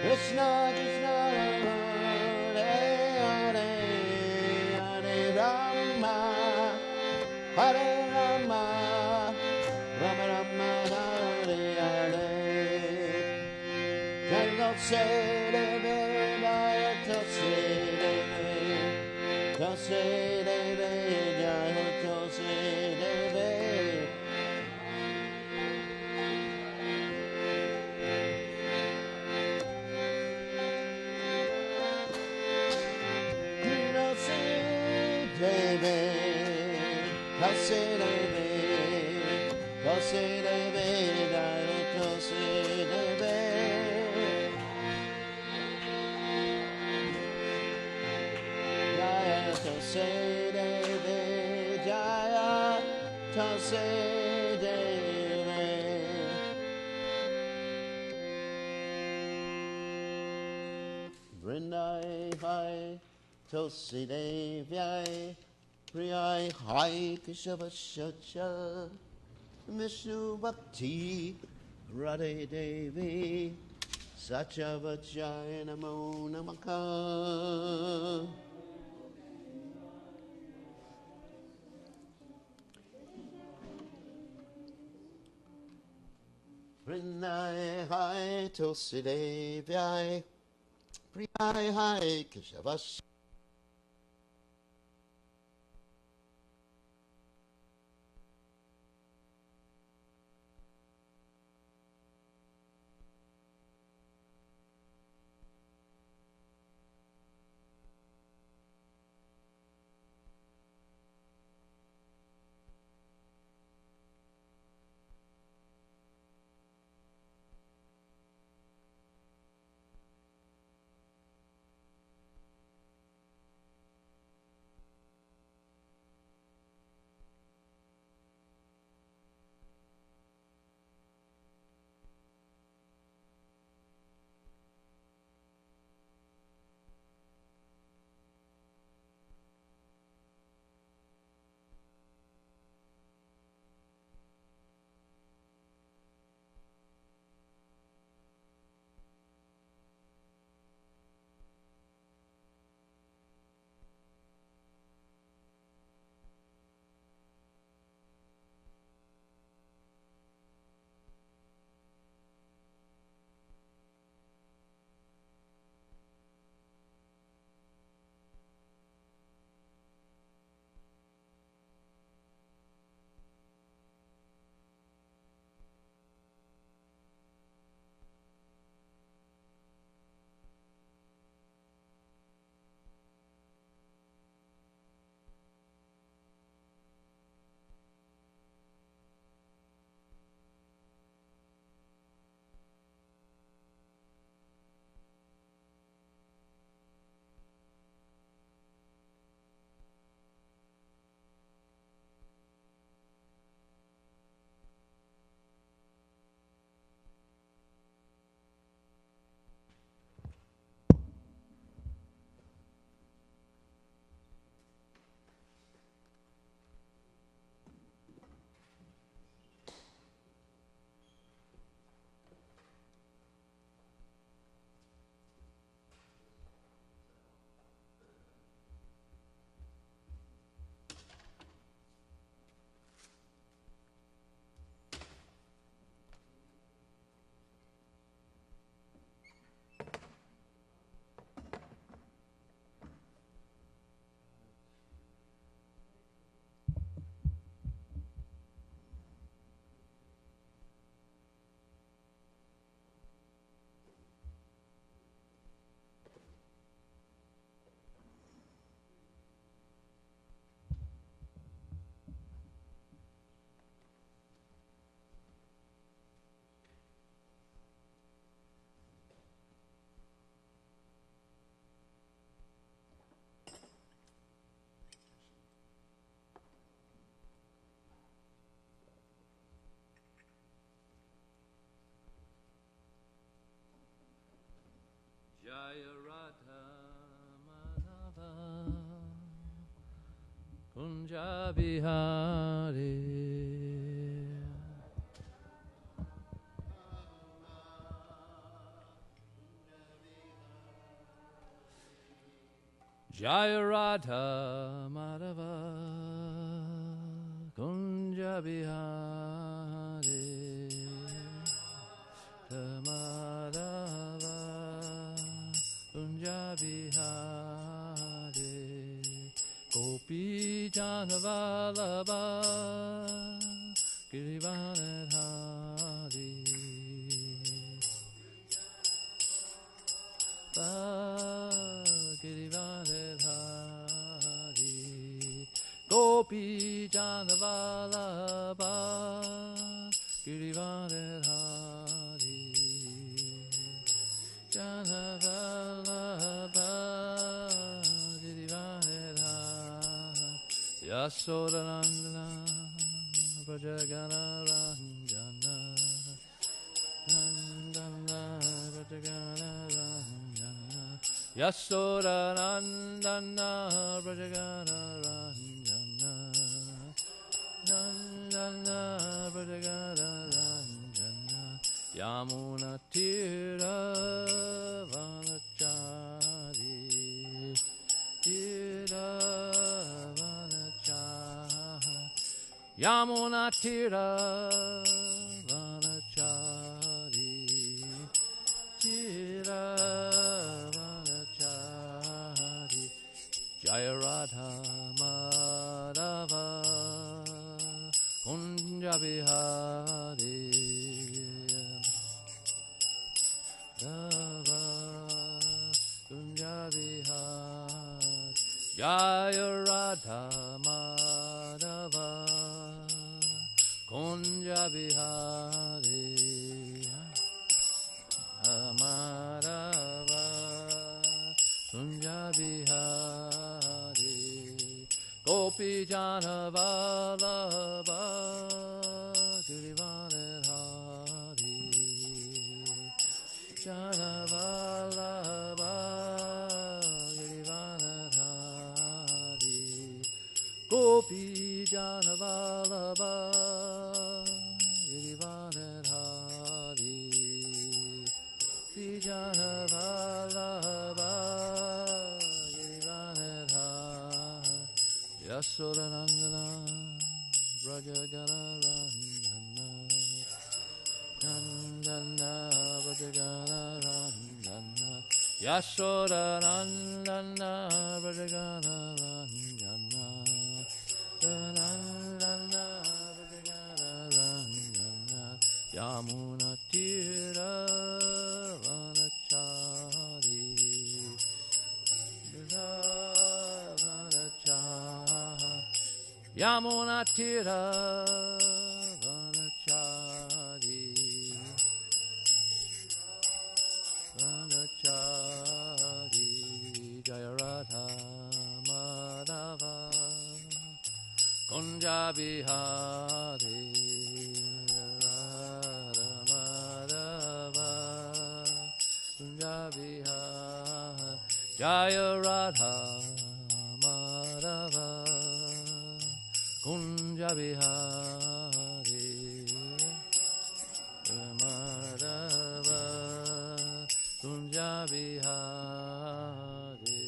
Krishna Krishna Hare Hare Hare Rama Hare Rama Rama Rama Hare Hare Jai Tulsi Devi Jai Tulsi Devi Tulsi Devi Jai Tulsi Devi Tulsi Devi, Tulsi Devi, Jai Tulsi Devi. Jai Tulsi Devi, Jai Tulsi Devi. Vrindai Hai Tulsi Devi Priyai Hai Keshavashacha Vishnu Bhakti Radhe Devi Sachavachai Namo Namaka Vrindai Hai Tulsi Devi Priyai Hai Keshavashacha Jaya Radha Madhava Kunja Bihari Jaya Radha Madhava Kunja Bihari Madhava Kunja Bihari Gopi Janavalabha Girivanadhari Girivanadhari Gopi Janavalabha Girivanadhari Janavalabha Girivanadhari Yasodanandana Brajagana Ranjana Nandana Brajagana Ranjana Yasodanandana Brajagana Ranjana Nandana Brajagana Ranjana Yamuna Tira Vanachari Tira Vanachari Yamuna Tira Vanachari Tira Vanachari Jaya Radha Madhava Kunja Bihari Dava Kunja Bihari Jaya Radha Madhava Kunja Bihari Madhava Kunja Bihari Gopi Janavalabha Girivanadhari Janavalabha Girivanadhari Gopi Janavalabha Girivanadhari Janavalabha Girivanadhari Yasodanandana Brajagana Ranjana Nandana Brajagana Ranjana Yasodanandana Brajagana Ranjana Nandana Brajagana Ranjana Yamuna Tira Vanachari Yamuna Tira Vanachari Vanachari Jaya Radha Madhava Kunja Bihari Radha Madhava Kunja Bihari Jaya Radha Madhava Kunja Bihari Madhava Kunja Bihari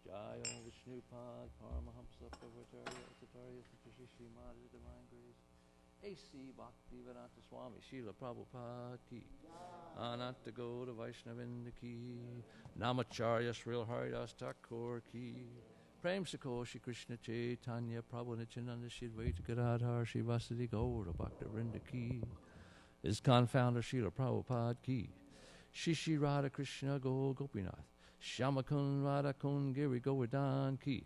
Jaya Vishnupad Paramahamsa Prabhupada Acharya Satyashishi Madhuri Divine Grace A.C. Bhaktivedanta Swami Srila Prabhupada Ki Ananta Gauda Vaishnavinda Ki Namacharya Srila Haridas Thakur Ki Prem Sako Shri Krishna Chaitanya Prabhu Nityananda Shri Advaita Gadadhar Shri Vasudeva Gaura Bhakta Vrinda Ki His confounder Srila Prabhupada Ki Shri Radha Krishna Go Gopinath Shyamakun Radha Kun Giri Govardhan Ki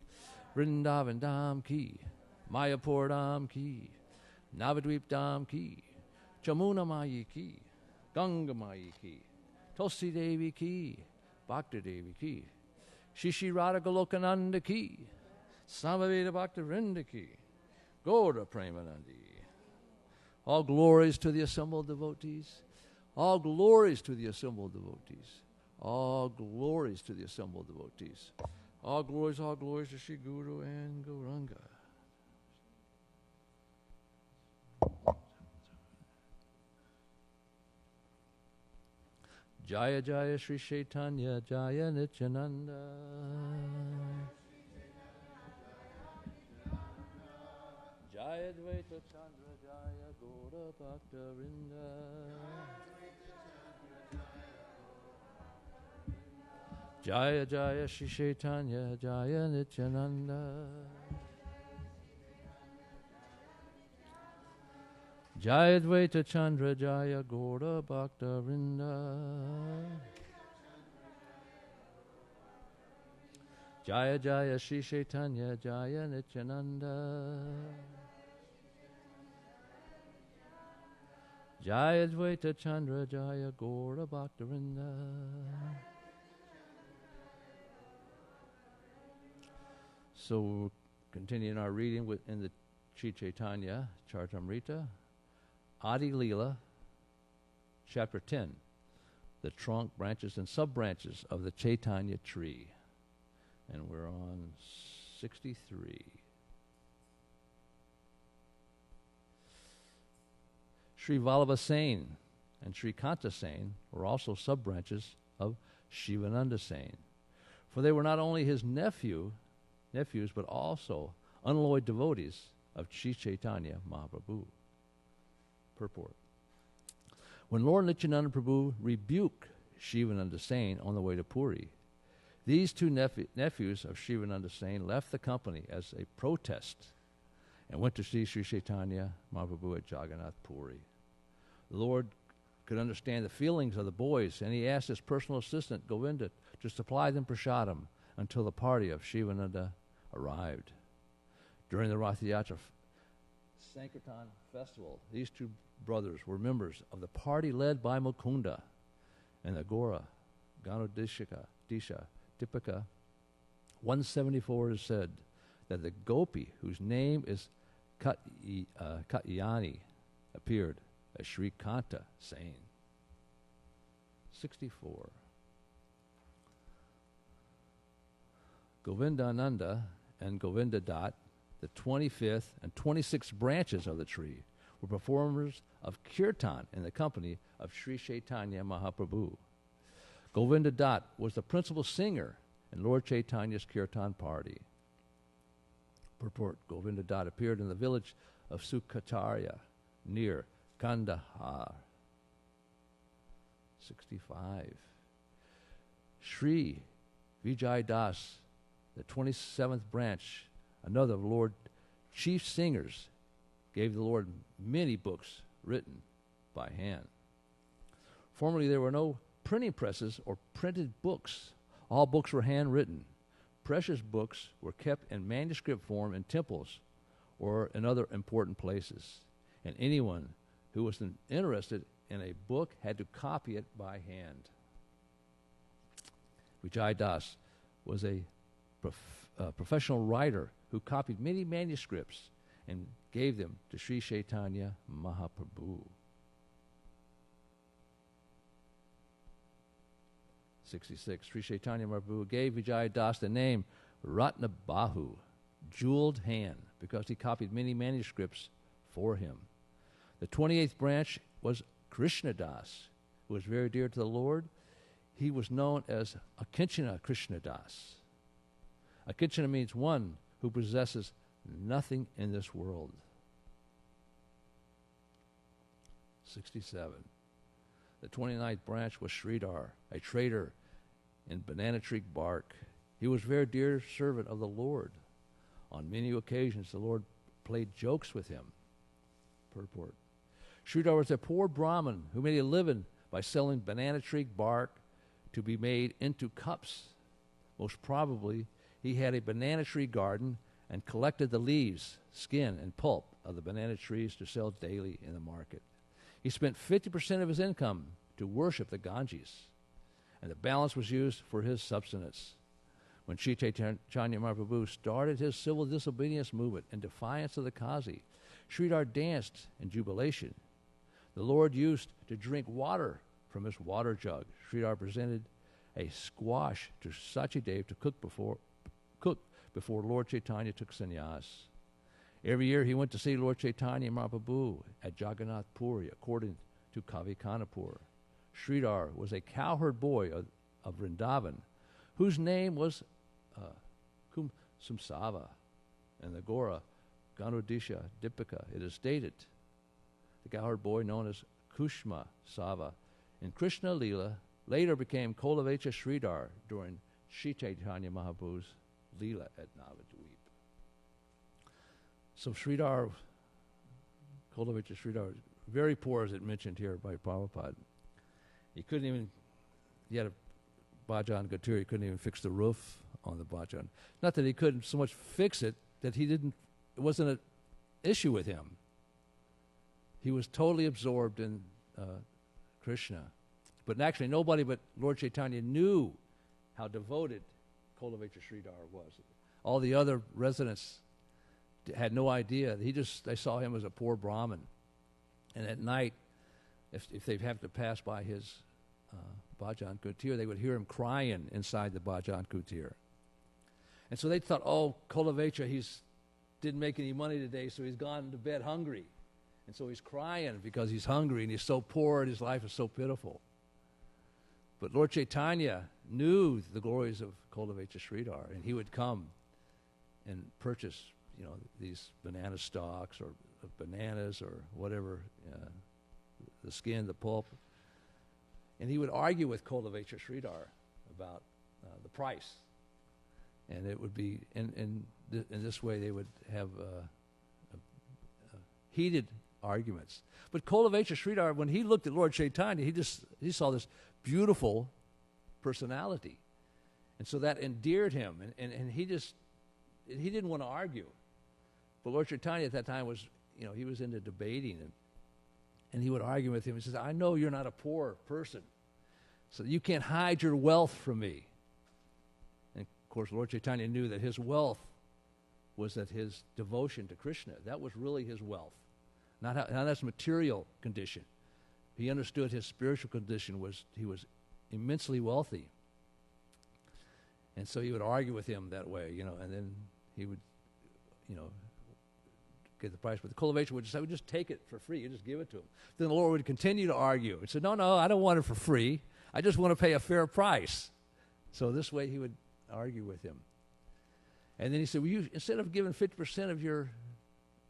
Vrindavan Dham Ki Mayapur Dham Ki Navadvip Dham Ki Chamuna Mayi Ki Ganga Mayi Ki Tulsi Devi Ki Bhakta Devi Ki Shri Radha Golokananda Ki Samaveda Bhakta Vrinda Ki Gaura Premanandi. All glories to the assembled devotees. All glories to the assembled devotees. All glories to the assembled devotees. All glories to Shri Guru and Gauranga. Jaya Jaya Sri Chaitanya Jaya Nityananda. Jaya Dvaita Chandra Jaya Gaura Bhakta Vrinda. Jaya Jaya Sri Chaitanya Jaya Nityananda. Jaya Dvaita Chandra Jaya Gaura Bhakta Vrinda. Jaya Jaya Sri Chaitanya Jaya Nityananda. Jaya Dvaita Chandra Jaya Gaura Bhakta Vrinda. So we're continuing our reading in the Sri Chaitanya Charitamrita, Adi Leela, Chapter 10, the trunk, branches, and sub-branches of the Chaitanya tree. And we're on 63. Sri Vallabha Sain and Sri Kanta Sain were also sub-branches of Shivananda Sain, for they were not only his nephews, but also unalloyed devotees of Sri Chaitanya Mahaprabhu. Purport. When Lord Nityananda Prabhu rebuked Shivananda Sain on the way to Puri, these two nephews of Shivananda Sain left the company as a protest and went to see Sri Chaitanya Mahaprabhu at Jagannath Puri. The Lord could understand the feelings of the boys, and he asked his personal assistant, Govinda, to supply them prasadam until the party of Shivananda arrived. During the Rath Yatra Sankirtan festival, these two brothers were members of the party led by Mukunda, and the Gora, Ganodisha, Tipika 174 is said that the gopi, whose name is Katyayani, appeared as Sri Kanta Sain. 64. Govindananda and Govinda Dat, the 25th and 26th branches of the tree, were performers of kirtan in the company of Sri Chaitanya Mahaprabhu. Govinda Dat was the principal singer in Lord Chaitanya's kirtan party. Purport. Govinda Dat appeared in the village of Sukacharya near Kandahar. 65. Sri Vijay Das, the 27th branch, another of Lord chief singers, gave the Lord many books written by hand. Formerly there were no printing presses or printed books. All books were handwritten. Precious books were kept in manuscript form in temples or in other important places. And anyone who was interested in a book had to copy it by hand. Vijay Das was a professional writer who copied many manuscripts and gave them to Sri Chaitanya Mahaprabhu. 66. Sri Chaitanya Mahaprabhu gave Vijay Das the name Ratna Bahu, jeweled hand, because he copied many manuscripts for him. The 28th branch was Krishna Das, who was very dear to the Lord. He was known as Akinchana Krishna Das. Akinchana means one who possesses nothing in this world. 67. The 29th branch was Sridhar, a trader in banana tree bark. He was a very dear servant of the Lord. On many occasions, the Lord played jokes with him. Purport. Sridhar was a poor Brahmin who made a living by selling banana tree bark to be made into cups. Most probably, he had a banana tree garden and collected the leaves, skin, and pulp of the banana trees to sell daily in the market. He spent 50% of his income to worship the Ganges, and the balance was used for his subsistence. When Sri Chaitanya Mahaprabhu started his civil disobedience movement in defiance of the Qazi, Sridhar danced in jubilation. The Lord used to drink water from his water jug. Sridhar presented a squash to Sachidev to cook before Lord Chaitanya took sannyas. Every year he went to see Lord Chaitanya Mahaprabhu at Jagannath Puri, according to Kavi Kanapur. Sridhar was a cowherd boy of Vrindavan, whose name was Sumsava, and the Gora Ganodisha Dipika. It is stated, the cowherd boy known as Kushma Sava in Krishna Leela later became Kolavecha Sridhar during Sri Chaitanya Mahaprabhu's Leela at Navadvip. So Sridhar, Kolavecha Sridhar, very poor, as it mentioned here by Prabhupada. He had a bhajan gatur, he couldn't even fix the roof on the bhajan. Not that he couldn't so much fix it, that it wasn't an issue with him. He was totally absorbed in Krishna. But actually nobody but Lord Chaitanya knew how devoted Kolavecha Sridhar was. All the other residents had no idea. They saw him as a poor Brahmin. And at night, if they have to pass by his bhajan kutir, they would hear him crying inside the bhajan kutir. And so they thought, oh, Kolavecha, didn't make any money today, so he's gone to bed hungry. And so he's crying because he's hungry and he's so poor and his life is so pitiful. But Lord Chaitanya knew the glories of Kolavecha Sridhar, and he would come and purchase, these banana stalks or bananas or whatever, the skin, the pulp. And he would argue with Kolavecha Sridhar about the price. And it would be, in this way they would have heated arguments. But Kolavecha Sridhar, when he looked at Lord Chaitanya, he saw this beautiful personality. And so that endeared him. And he didn't want to argue. But Lord Chaitanya at that time was, he was into debating. And he would argue with him. He says, I know you're not a poor person, so you can't hide your wealth from me. And of course, Lord Chaitanya knew that his wealth was that his devotion to Krishna. That was really his wealth. Not his material condition. He understood his spiritual condition he was immensely wealthy. And so he would argue with him that way, and then he would, get the price. But the Kolavecha would say, just take it for free. You just give it to him. Then the Lord would continue to argue. He said, no, I don't want it for free. I just want to pay a fair price. So this way he would argue with him. And then he said, well, instead of giving 50% of your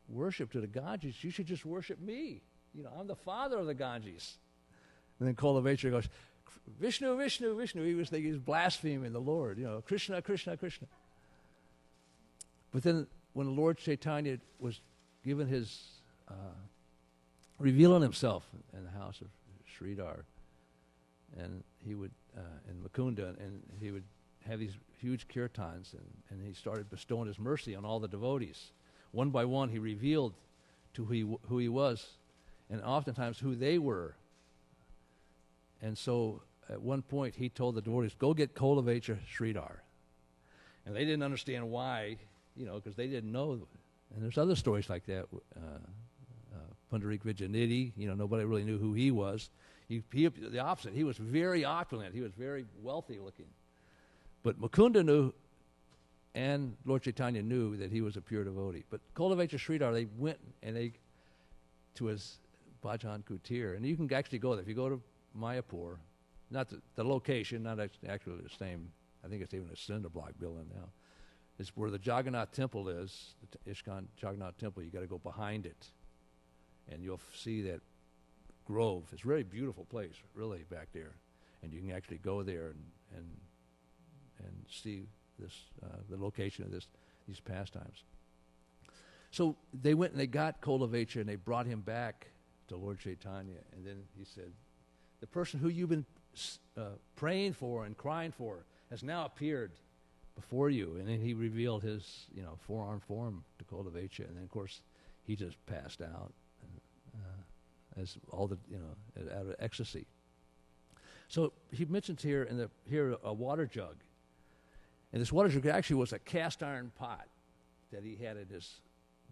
worship to the Ganges, you should just worship me. I'm the father of the Ganges. And then Kolavecha goes, Vishnu, Vishnu, Vishnu. He was thinking he's blaspheming the Lord. Krishna, Krishna, Krishna. But then when the Lord Chaitanya was given his, revealing himself in the house of Sridhar, and he would, in Mukunda, and he would have these huge kirtans, and he started bestowing his mercy on all the devotees. One by one, he revealed who he was, and oftentimes who they were. And so at one point, he told the devotees, go get Kolavecha Sridhar. And they didn't understand why, because they didn't know. And there's other stories like that. Pundarik Vijayanidhi, nobody really knew who he was. He the opposite. He was very opulent. He was very wealthy looking. But Mukunda knew, and Lord Chaitanya knew that he was a pure devotee. But Kolavecha Sridhar, they went to his bhajan kutir. And you can actually go there. If you go to Mayapur, not the location, not actually the same, I think it's even a cinder block building now. It's where the Jagannath Temple is, the Ishkan Jagannath Temple. You got to go behind it, and you'll see that grove. It's a really beautiful place, really, back there. And you can actually go there and see this the location of these pastimes. So they went and they got Kolavecha and they brought him back to Lord Chaitanya. And then he said, the person who you've been praying for and crying for has now appeared before you. And then he revealed his forearm form to Kolavecha. And then, of course, he just passed out as all the, out of ecstasy. So he mentions here a water jug. And this water jug actually was a cast iron pot that he had in his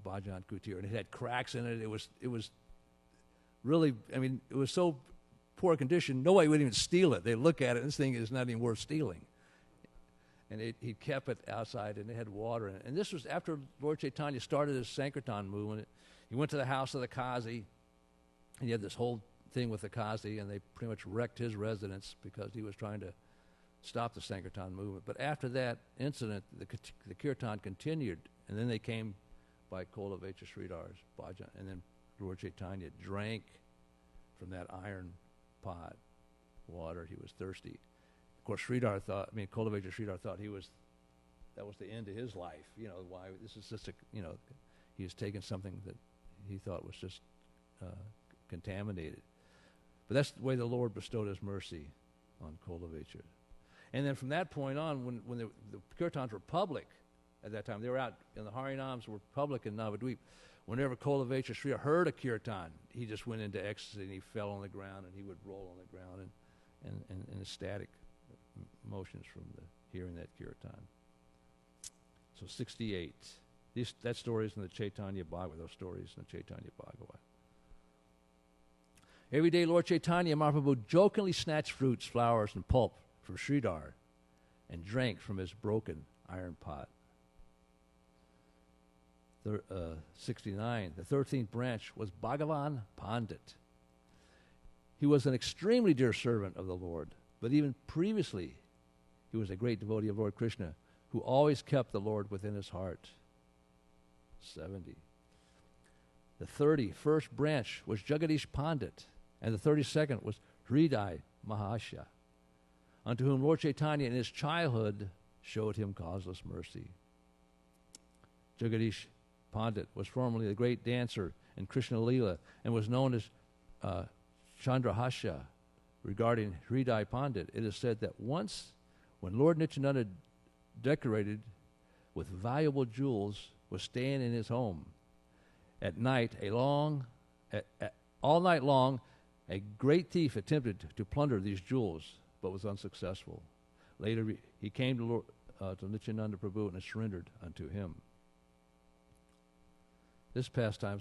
bhajan kutir, and it had cracks in it. It was really, it was so poor condition, nobody would even steal it. They look at it, and this thing is not even worth stealing. And he kept it outside, and it had water in it. And this was after Lord Chaitanya started his Sankirtan movement. He went to the house of the Qazi, and he had this whole thing with the Kazi, and they pretty much wrecked his residence because he was trying to stop the Sankirtan movement. But after that incident, the Kirtan continued, and then they came by Kolavecha Sridhar's bhajan, and then Lord Chaitanya drank from that iron pot water. He was thirsty. Of course, Kolavecha Sridhar thought that was the end of his life. Why this is just he was taking something that he thought was just contaminated. But that's the way the Lord bestowed his mercy on Kolavecha. And then from that point on, when the Kirtans were public at that time, they were out, and the Harinams were public in Navadvip. Whenever Kolavecha Sridhar heard a Kirtan, he just went into ecstasy, and he fell on the ground, and he would roll on the ground and ecstatic motions from hearing that Kirtan. So 68. That story is in the Chaitanya Bhagavad. Those stories in the Chaitanya Bhagavad. Every day, Lord Chaitanya Mahaprabhu jokingly snatched fruits, flowers, and pulp from Sridhar and drank from his broken iron pot. 69. The 13th branch was Bhagavan Pandit. He was an extremely dear servant of the Lord, but even previously, he was a great devotee of Lord Krishna who always kept the Lord within his heart. 70. The 31st branch was Jagadish Pandit, and the 32nd was Hriday Mahasya, unto whom Lord Chaitanya in his childhood showed him causeless mercy. Jagadish Pandit was formerly a great dancer in Krishna Leela and was known as Chandrahasya. Regarding Hriday Pandit, it is said that once, when Lord Nityananda, decorated with valuable jewels, was staying in his home, at night, all night long, a great thief attempted to plunder these jewels, but was unsuccessful. Later, he came to Nityananda Prabhu and surrendered unto him. This pastime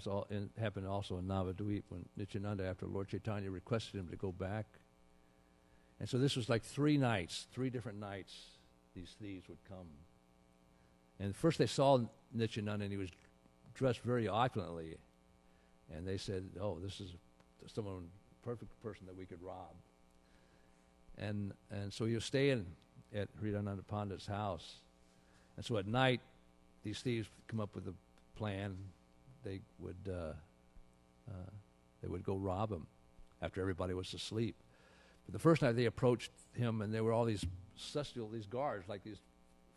happened also in Navadvip when Nityananda, after Lord Chaitanya requested him to go back. And so this was like 3 different nights, these thieves would come. And first they saw Nityananda, and he was dressed very opulently. And they said, oh, this is someone, perfect person that we could rob. And so he was staying at Hridayananda Pandit's house. And so at night, these thieves come up with a plan. They would go rob him after everybody was asleep. But the first night they approached him, and there were all these celestial, these guards, like these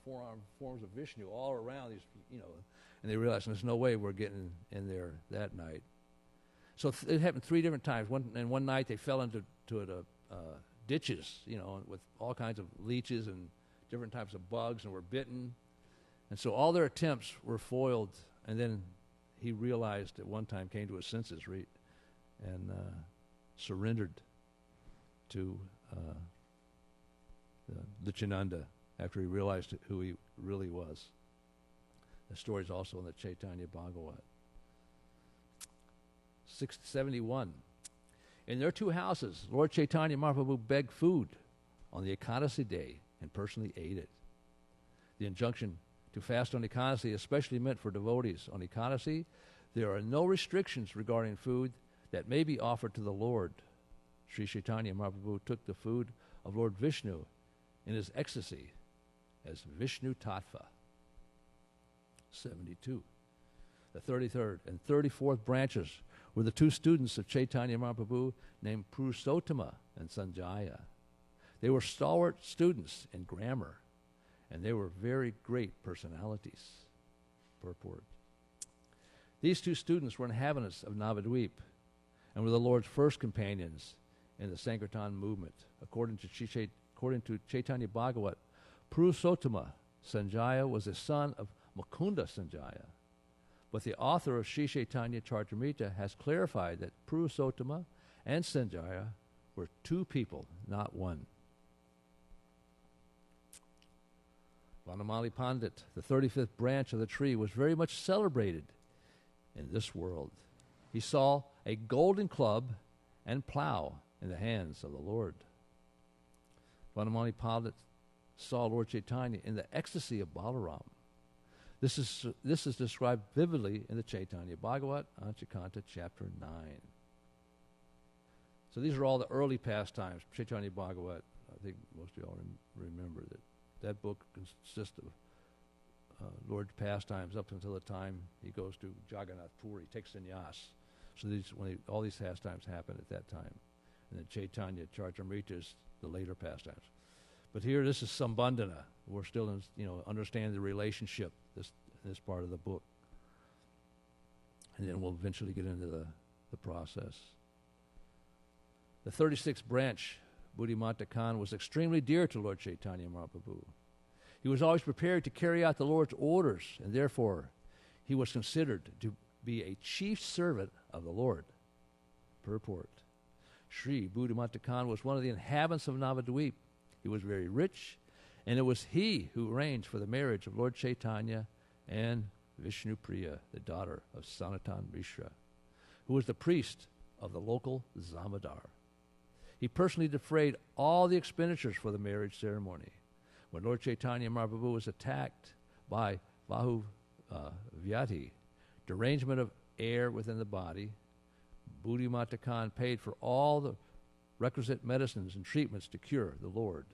four-armed forms of Vishnu all around these, and they realized there's no way we're getting in there that night. So it happened 3 different times. One night they fell into ditches, with all kinds of leeches and different types of bugs, and were bitten. And so all their attempts were foiled. And then he realized at one time, came to his senses, and surrendered to Nityananda after he realized who he really was. The story is also in the Chaitanya Bhagavad. 71. In their 2 houses, Lord Chaitanya Mahaprabhu begged food on the Ekadasi day and personally ate it. The injunction to fast on Ekadasi is especially meant for devotees. On Ekadasi, there are no restrictions regarding food that may be offered to the Lord. Sri Chaitanya Mahaprabhu took the food of Lord Vishnu in his ecstasy as Vishnu Tattva. 72. The 33rd and 34th branches were the 2 students of Chaitanya Mahaprabhu named Purusottama and Sanjaya. They were stalwart students in grammar, and they were very great personalities. Purport. These 2 students were inhabitants of Navadvip and were the Lord's first companions in the Sankirtan movement. According to Chaitanya Bhagavat, Purusottama Sanjaya was the son of Mukunda Sanjaya. But the author of Sri Chaitanya Charitamrita has clarified that Purusottama and Sanjaya were 2 people, not one. Vanamali Pandit, the 35th branch of the tree, was very much celebrated in this world. He saw a golden club and plow in the hands of the Lord. Vanamali Pandit saw Lord Chaitanya in the ecstasy of Balaram. This is described vividly in the Chaitanya Bhagavat, Anchakanta, chapter 9. So these are all the early pastimes. Chaitanya Bhagavat, I think most of y'all remember that book consists of Lord's pastimes up until the time he goes to Jagannath Puri, takes sannyas. So all these pastimes happen at that time. And then Chaitanya Charitamrita is the later pastimes. But here, this is Sambandhana. We're still understanding the relationship, this part of the book. And then we'll eventually get into the process. The 36th branch, Buddhimata Khan, was extremely dear to Lord Chaitanya Mahaprabhu. He was always prepared to carry out the Lord's orders, and therefore he was considered to be a chief servant of the Lord. Purport. Sri Buddhimata Khan was one of the inhabitants of Navadvip. He was very rich, and it was he who arranged for the marriage of Lord Chaitanya and Vishnupriya, the daughter of Sanatan Mishra, who was the priest of the local Zamadar. He personally defrayed all the expenditures for the marriage ceremony. When Lord Chaitanya Mahaprabhu was attacked by Vahu Vyati, derangement of air within the body, Buddhimata Khan paid for all the requisite medicines and treatments to cure the Lord.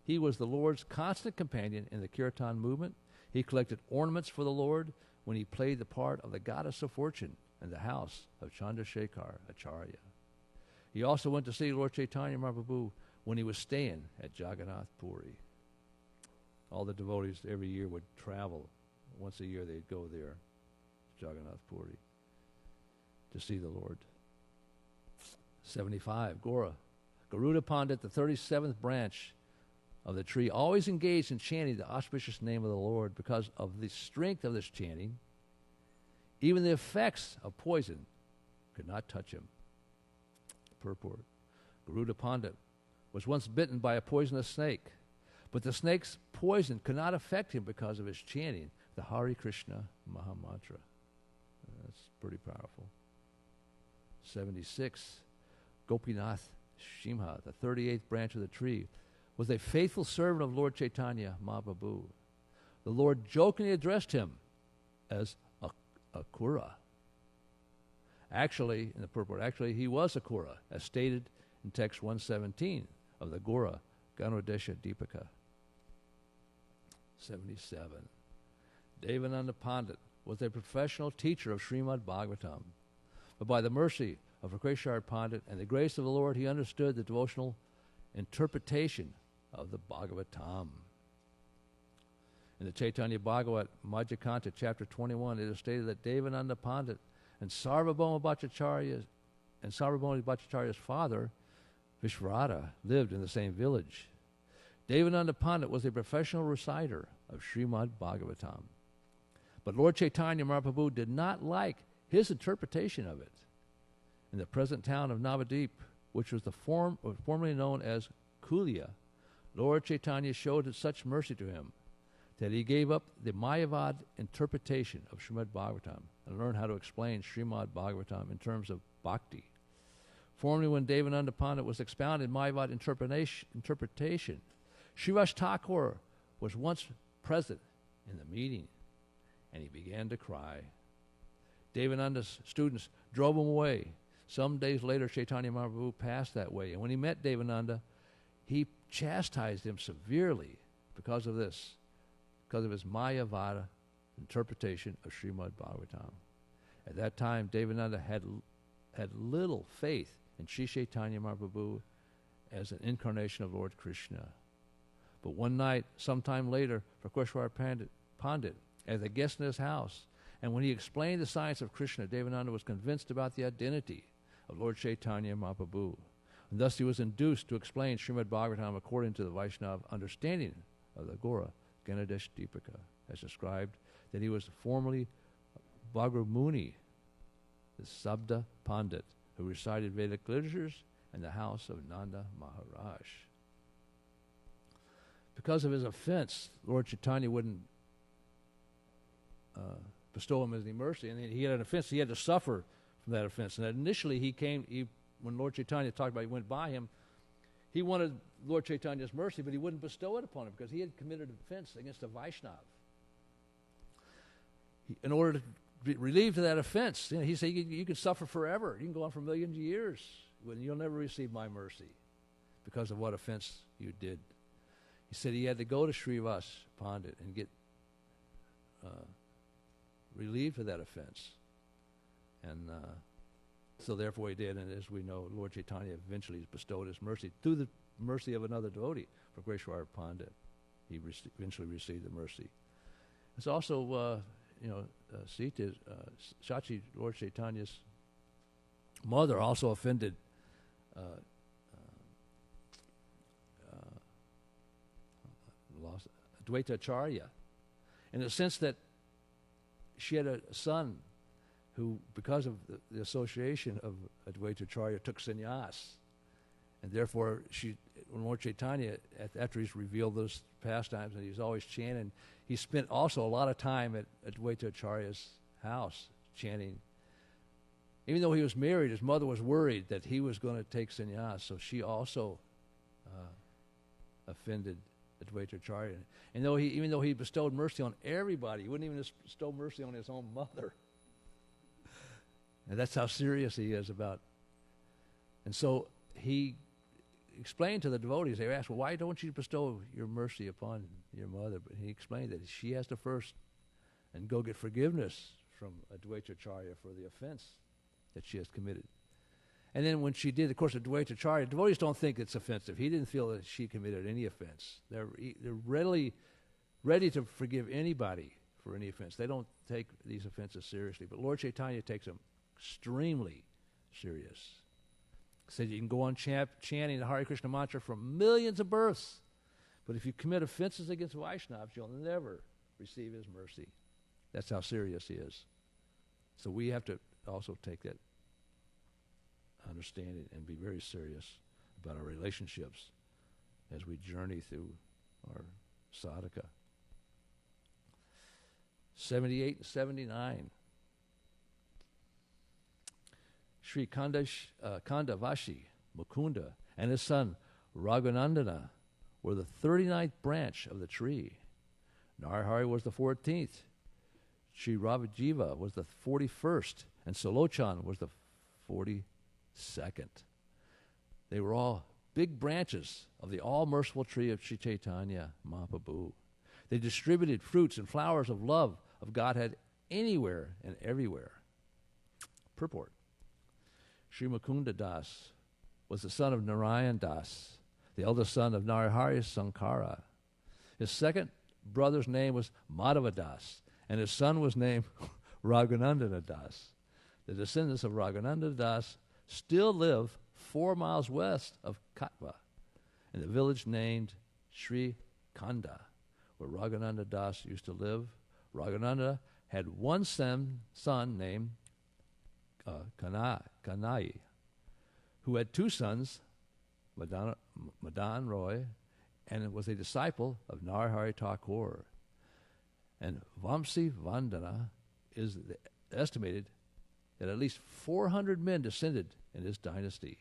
He was the Lord's constant companion in the Kirtan movement. He collected ornaments for the Lord when he played the part of the goddess of fortune in the house of Chandrasekhar Acharya. He also went to see Lord Chaitanya Mahaprabhu when he was staying at Jagannath Puri. All the devotees every year would travel. Once a year they'd go there, Jagannath Puri, to see the Lord. 75, Gora. Garuda Pandit, the 37th branch of the tree, always engaged in chanting the auspicious name of the Lord. Because of the strength of this chanting, even the effects of poison could not touch him. Purport. Garuda Pandit was once bitten by a poisonous snake, but the snake's poison could not affect him because of his chanting the Hare Krishna Mahamantra. That's pretty powerful. 76, Gopinath Shimha, the 38th branch of the tree, was a faithful servant of Lord Chaitanya Mahaprabhu. The Lord jokingly addressed him as Akura. Actually, in the purport, he was Akura, as stated in text 117 of the Gora Ganodesha Deepika. 77. Devananda Pandit was a professional teacher of Srimad Bhagavatam, but by the mercy of Rakreshwar Pandit and the grace of the Lord, he understood the devotional interpretation of the Bhagavatam. In the Chaitanya Bhagavat, Madhyakanta, chapter 21, it is stated that Devananda Pandit and Sarvabhauma Bhattacharya's father, Vishvarata, lived in the same village. Devananda Pandit was a professional reciter of Srimad Bhagavatam. But Lord Chaitanya Mahaprabhu did not like his interpretation of it. In the present town of Navadvip, which was formerly known as Kulia, Lord Chaitanya showed such mercy to him that he gave up the Mayavad interpretation of Srimad Bhagavatam and learned how to explain Srimad Bhagavatam in terms of bhakti. Formerly, when Devananda Pandit was expounding Mayavad interpretation, Srivas Thakur was once present in the meeting, and he began to cry. Devananda's students drove him away. Some days later, Chaitanya Mahaprabhu passed that way, and when he met Devananda, he chastised him severely because of this, because of his Mayavada interpretation of Srimad Bhagavatam. At that time, Devananda had little faith in Sri Chaitanya Mahaprabhu as an incarnation of Lord Krishna. But one night, sometime later, Rakreshwar Pandit, as a guest in his house, and when he explained the science of Krishna, Devananda was convinced about the identity of Lord Chaitanya Mahaprabhu. And thus he was induced to explain Srimad Bhagavatam according to the Vaishnava understanding of the Gora Ganadesh Deepika, as described that he was formerly Bhagavad Muni, the Sabda Pandit, who recited Vedic literatures in the house of Nanda Maharaj. Because of his offense, Lord Chaitanya wouldn't bestow him any mercy, and he had an offense. He had to suffer from that offense. And initially, when Lord Chaitanya talked about he went by him, he wanted Lord Chaitanya's mercy, but he wouldn't bestow it upon him because he had committed an offense against a Vaishnava. In order to be relieved of that offense, he said, you can suffer forever. You can go on for millions of years you'll never receive my mercy because of what offense you did. He said he had to go to Srivas Pandit and get relieved of that offense. And so therefore he did, and as we know, Lord Chaitanya eventually bestowed his mercy through the mercy of another devotee, for Greshwar Pandit. He eventually received the mercy. It's also, Sita, Shachi, Lord Chaitanya's mother, also offended Dvaita Acharya, in the sense that she had a son who, because of the association of Advaita Acharya, took sannyas. And therefore, when Lord Chaitanya, after he's revealed those pastimes, and he's always chanting, he spent also a lot of time at Advaita Acharya's house chanting. Even though he was married, his mother was worried that he was going to take sannyas, so she also offended Advaita Acharya. And even though he bestowed mercy on everybody, he wouldn't even bestow mercy on his own mother. And that's how serious he is about. And so he explained to the devotees, they asked, well, why don't you bestow your mercy upon your mother? But he explained that she has to first and go get forgiveness from Advaita Acharya for the offense that she has committed. And then when she did, of course, Advaita Acharya, devotees don't think it's offensive. He didn't feel that she committed any offense. They're ready to forgive anybody for any offense. They don't take these offenses seriously. But Lord Chaitanya takes them extremely serious. Said you can go on chanting the Hare Krishna mantra for millions of births, but if you commit offenses against Vaishnavas, you'll never receive his mercy. That's how serious he is. So we have to also take that understanding and be very serious about our relationships as we journey through our sadhaka. 78 and 79. Sri Kandavashi Mukunda and his son Raghunandana were the 39th branch of the tree. Narahari was the 14th. Sri Ravajiva was the 41st. And Salochan was the 42nd. They were all big branches of the all-merciful tree of Sri Chaitanya Mahaprabhu. They distributed fruits and flowers of love of Godhead anywhere and everywhere. Purport. Sri Mukunda Das was the son of Narayan Das, the eldest son of Narahari Sankara. His second brother's name was Madhava Das, and his son was named Raghunandana Das. The descendants of Raghunandana Das still live 4 miles west of Katwa, in the village named Sri Kanda, where Raghunandana Das used to live. Raghunandana had one son named Kanai, who had two sons, Madan Roy, and was a disciple of Narahari Thakur. And Vamsi Vandana is estimated that at least 400 men descended in this dynasty.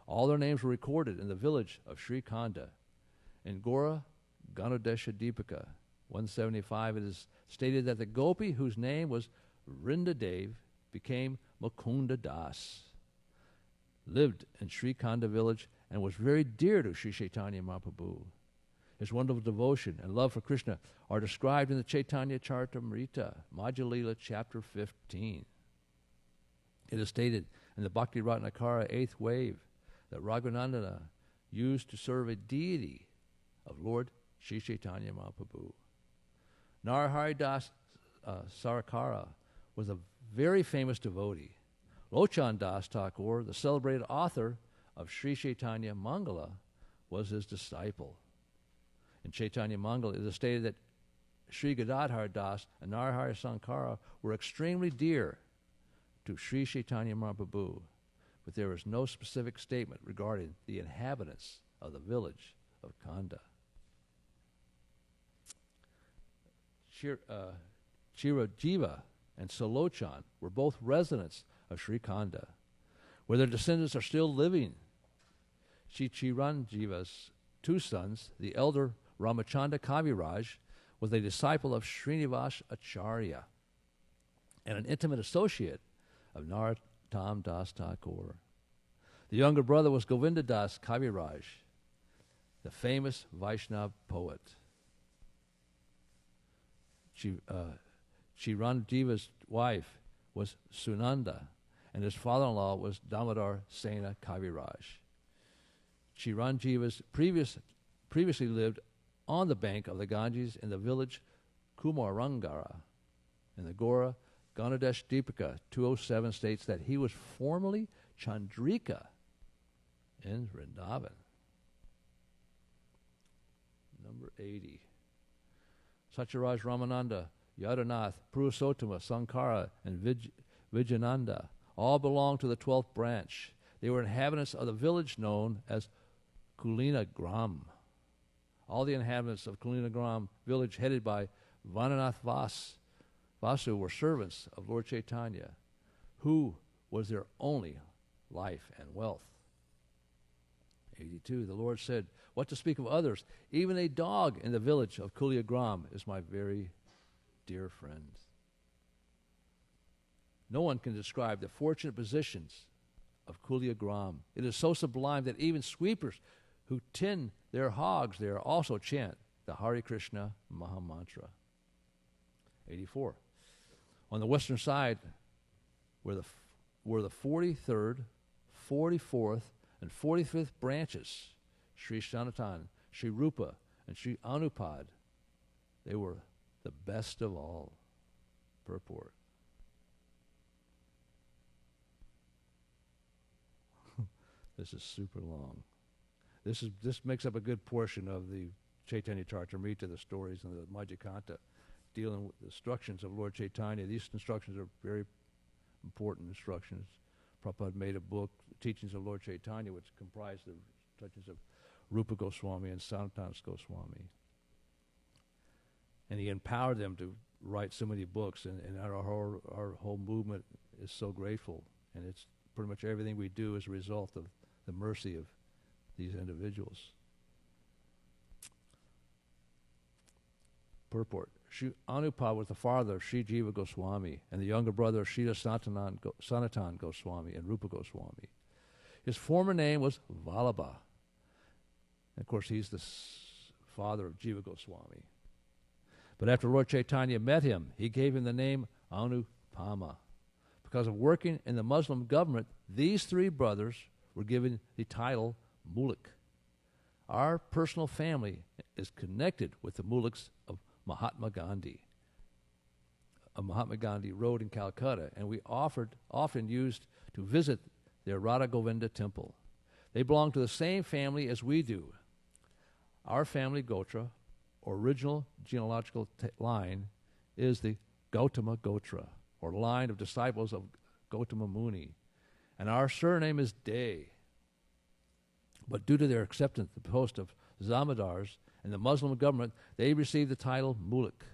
All their names were recorded in the village of Sri Kanda. In Gora Ganodesha Deepika 175, it is stated that the gopi whose name was Rindadev became Mukunda Das, lived in Sri Kanda village, and was very dear to Sri Chaitanya Mahaprabhu. His wonderful devotion and love for Krishna are described in the Chaitanya Charitamrita, Madhya Lila, chapter 15. It is stated in the Bhakti Ratnakara 8th wave that Raghunandana used to serve a deity of Lord Sri Chaitanya Mahaprabhu. Narahari Das Sarakara was a very famous devotee. Lochan Das Thakur, the celebrated author of Sri Chaitanya Mangala, was his disciple. In Chaitanya Mangala, it is stated that Sri Gadadhar Das and Narahari Sankara were extremely dear to Sri Chaitanya Mahaprabhu, but there is no specific statement regarding the inhabitants of the village of Kanda. Chirajiva and Salochan were both residents of Sri Kanda, where their descendants are still living. Chiranjiva's two sons, the elder Ramachanda Kaviraj, was a disciple of Srinivas Acharya and an intimate associate of Narottam Das Thakur. The younger brother was Govindadas Kaviraj, the famous Vaishnava poet. Chiranjeeva's wife was Sunanda, and his father-in-law was Damodar Sena Kaviraj. Chiranjeeva's previously lived on the bank of the Ganges in the village Kumarangara. In the Gora Ganadesh Deepika 207 states that he was formerly Chandrika in Vrindavan. Number 80. Satyaraj Ramananda, Yadanath, Purusottama, Sankara, and Vijayananda all belonged to the 12th branch. They were inhabitants of the village known as Kulina Gram. All the inhabitants of Kulina Gram village headed by Vananath Vasu were servants of Lord Chaitanya, who was their only life and wealth. 82. The Lord said, what to speak of others? Even a dog in the village of Kulia Gram is my very dear friend. No one can describe the fortunate positions of Kulia Gram. It is so sublime that even sweepers who tend their hogs there also chant the Hare Krishna Maha Mantra. 84. On the western side were the 43rd, 44th, and 45th branches, Sri Sanatan, Sri Rupa, and Sri Anupad. They were the best of all. Purport. This is super long. This makes up a good portion of the Chaitanya Charitamrita, the stories in the Majjhikanta, dealing with the instructions of Lord Chaitanya. These instructions are very important instructions. Prabhupada made a book, Teachings of Lord Chaitanya, which comprised the teachings of Rupa Goswami and Sanatana Goswami. And he empowered them to write so many books, and our whole movement is so grateful. And it's pretty much everything we do is a result of the mercy of these individuals. Purport. Sri Anupad was the father of Sri Jiva Goswami and the younger brother of Srila Sanatan Goswami and Rupa Goswami. His former name was Vallabha. And of course, he's the father of Jiva Goswami. But after Lord Chaitanya met him, he gave him the name Anupama. Because of working in the Muslim government, these three brothers were given the title Muluk. Our personal family is connected with the Muluks of Mahatma Gandhi. Mahatma Gandhi Road in Calcutta, and we often used to visit their Radha Govinda temple. They belong to the same family as we do. Our family Gotra, original genealogical line, is the Gautama Gotra, or line of disciples of Gautama Muni. And our surname is Day. But due to their acceptance of the post of Zamindars in the Muslim government, they received the title Muluk.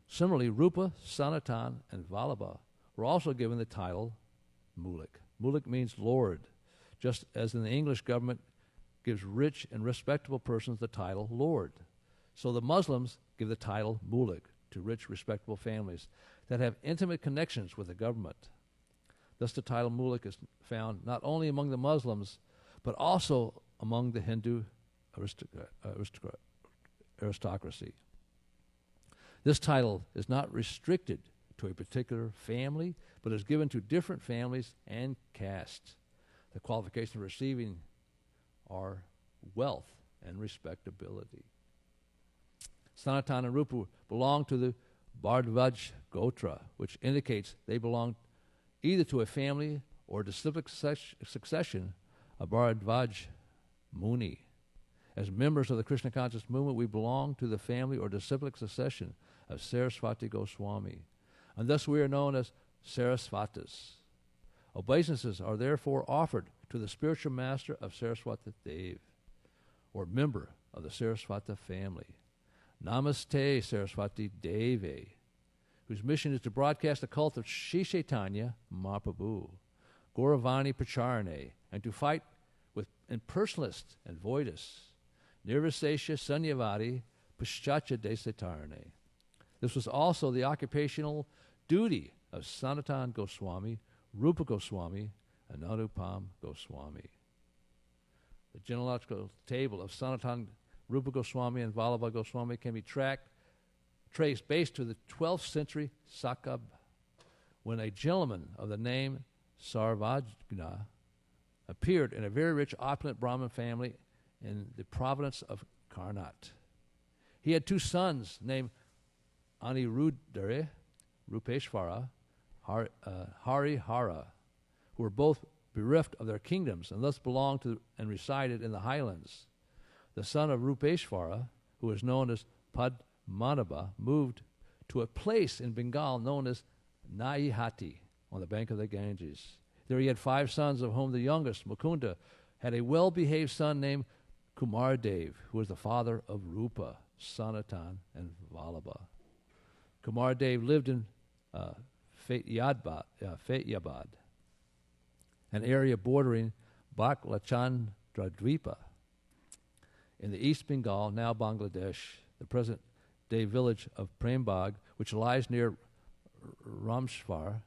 Similarly, Rupa, Sanatan, and Vallabha were also given the title Muluk. Muluk means Lord, just as in the English government gives rich and respectable persons the title Lord. So the Muslims give the title Muluk to rich, respectable families that have intimate connections with the government. Thus the title Muluk is found not only among the Muslims, but also among the Hindu aristocracy. This title is not restricted to a particular family, but is given to different families and castes. The qualifications for receiving are wealth and respectability. Sanatan and Rupa belong to the Bhardvaj Gotra, which indicates they belong either to a family or disciplic succession of Bhardvaj Muni. As members of the Krishna conscious movement, we belong to the family or disciplic succession of Saraswati Goswami, and thus we are known as Sarasvatas. Obeisances are therefore offered to the spiritual master of Saraswati Dev, or member of the Saraswata family. Namaste Saraswati Deve, whose mission is to broadcast the cult of Shri Chaitanya Mahaprabhu, Gauravani Pracharane, and to fight with impersonalists and voidists, Nirvisesha Sanyavadi Paschatya Desatarane. This was also the occupational duty of Sanatan Goswami, Rupa Goswami, and Anupam Goswami. The genealogical table of Sanatan Rupa Goswami and Vallabha Goswami can be traced based to the 12th century Sakab, when a gentleman of the name Sarvajna appeared in a very rich, opulent Brahmin family in the province of Karnat. He had two sons named Aniruddhare, Rupeshvara, Harihara, who were both bereft of their kingdoms and thus belonged to and resided in the highlands. The son of Rupeshvara, who was known as Padmanabha, moved to a place in Bengal known as Naihati on the bank of the Ganges. There he had 5 sons, of whom the youngest, Mukunda, had a well-behaved son named Kumardev, who was the father of Rupa, Sanatan, and Vallabha. Kumardev lived in Fatyabad, an area bordering Baklachandradvipa in the East Bengal, now Bangladesh, the present-day village of Prembagh, which lies near Ramshara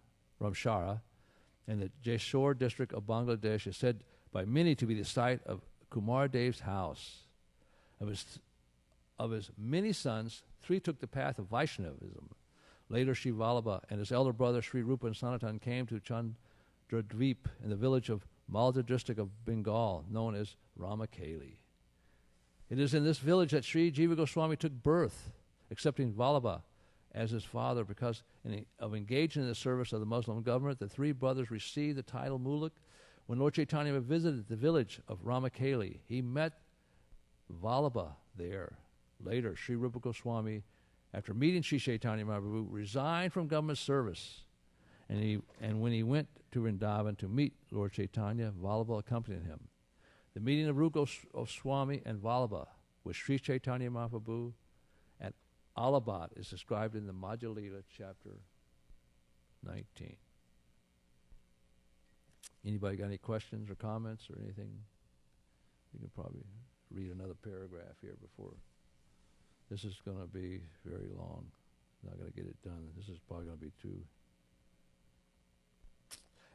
in the Jessore district of Bangladesh, is said by many to be the site of Kumardev's house. Of his many sons, 3 took the path of Vaishnavism. Later, Sri Vallabha and his elder brother Sri Rupa and Sanatan came to Chandradvip in the village of Malda district of Bengal, known as Ramakeli. It is in this village that Sri Jiva Goswami took birth, accepting Vallabha as his father because of engaging in the service of the Muslim government. The 3 brothers received the title Muluk. When Lord Chaitanya visited the village of Ramakeli, he met Vallabha there. Later, Sri Rupa Goswami, after meeting Sri Chaitanya Mahaprabhu, resigned from government service. And when he went to Vrindavan to meet Lord Chaitanya, Vallabha accompanied him. The meeting of Rupa Goswami and Vallabha with Sri Chaitanya Mahaprabhu at Allahabad is described in the Madhya Lila, chapter 19. Anybody got any questions or comments or anything? You can probably read another paragraph here before. This is going to be very long. Not going to get it done. This is probably going to be too.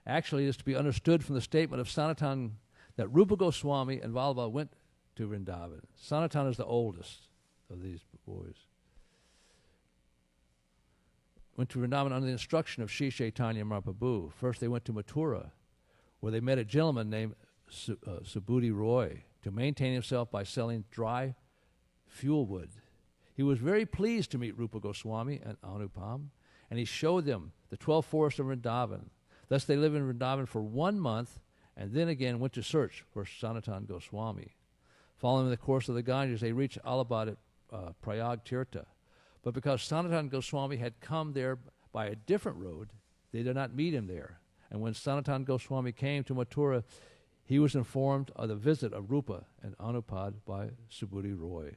Actually, it is to be understood from the statement of Sanatan that Rupa Goswami and Vallabha went to Vrindavan. Sanatan is the oldest of these boys. Went to Vrindavan under the instruction of Sri Chaitanya Mahaprabhu. First they went to Mathura, where they met a gentleman named Subhuti Roy to maintain himself by selling dry fuel wood. He was very pleased to meet Rupa Goswami and Anupam, and he showed them the 12 forests of Vrindavan. Thus they lived in Vrindavan for 1 month, and then again went to search for Sanatan Goswami. Following the course of the Ganges, they reached Allahabad at Prayag Tirtha. But because Sanatan Goswami had come there by a different road, they did not meet him there. And when Sanatan Goswami came to Mathura, he was informed of the visit of Rupa and Anupad by Subhuti Roy.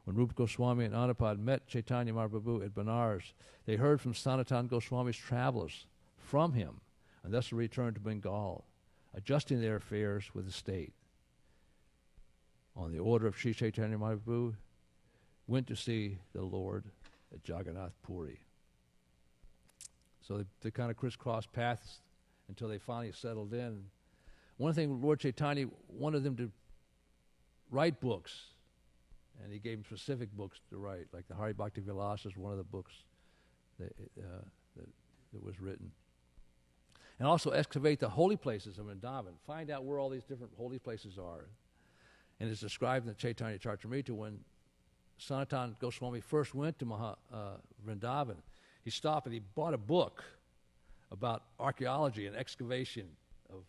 When Rupa Goswami and Anupad met Chaitanya Mahaprabhu at Banaras, they heard from Sanatan Goswami's travelers from him, and thus returned to Bengal, adjusting their affairs with the state. On the order of Sri Chaitanya Mahaprabhu, went to see the Lord at Jagannath Puri. So they kind of crisscrossed paths until they finally settled in. One thing, Lord Chaitanya wanted them to write books, and he gave them specific books to write, like the Hari Bhakti Vilasa is one of the books that was written. And also excavate the holy places of Vrindavan, find out where all these different holy places are. And it's described in the Chaitanya Charitamrita when Sanatan Goswami first went to Vrindavan. He stopped and he bought a book about archaeology and excavation of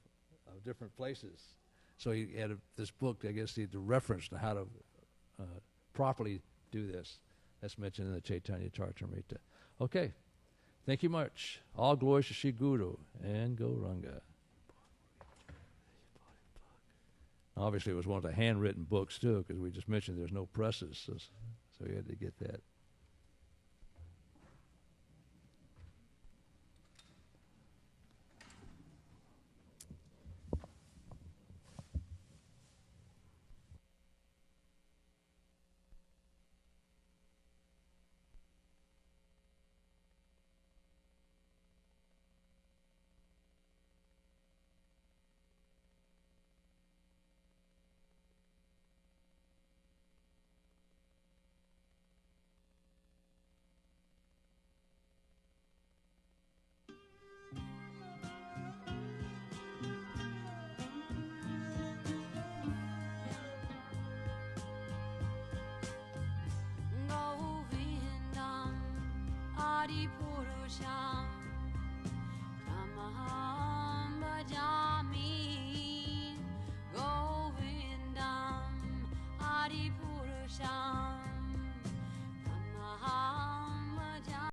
different places. So he had this book, I guess, the reference to how to properly do this. That's mentioned in the Chaitanya Charitamrita. Okay, thank you much. All glories to Sri Guru and Gauranga. Obviously, it was one of the handwritten books, too, because we just mentioned there's no presses, so we had to get that. Adi Purusha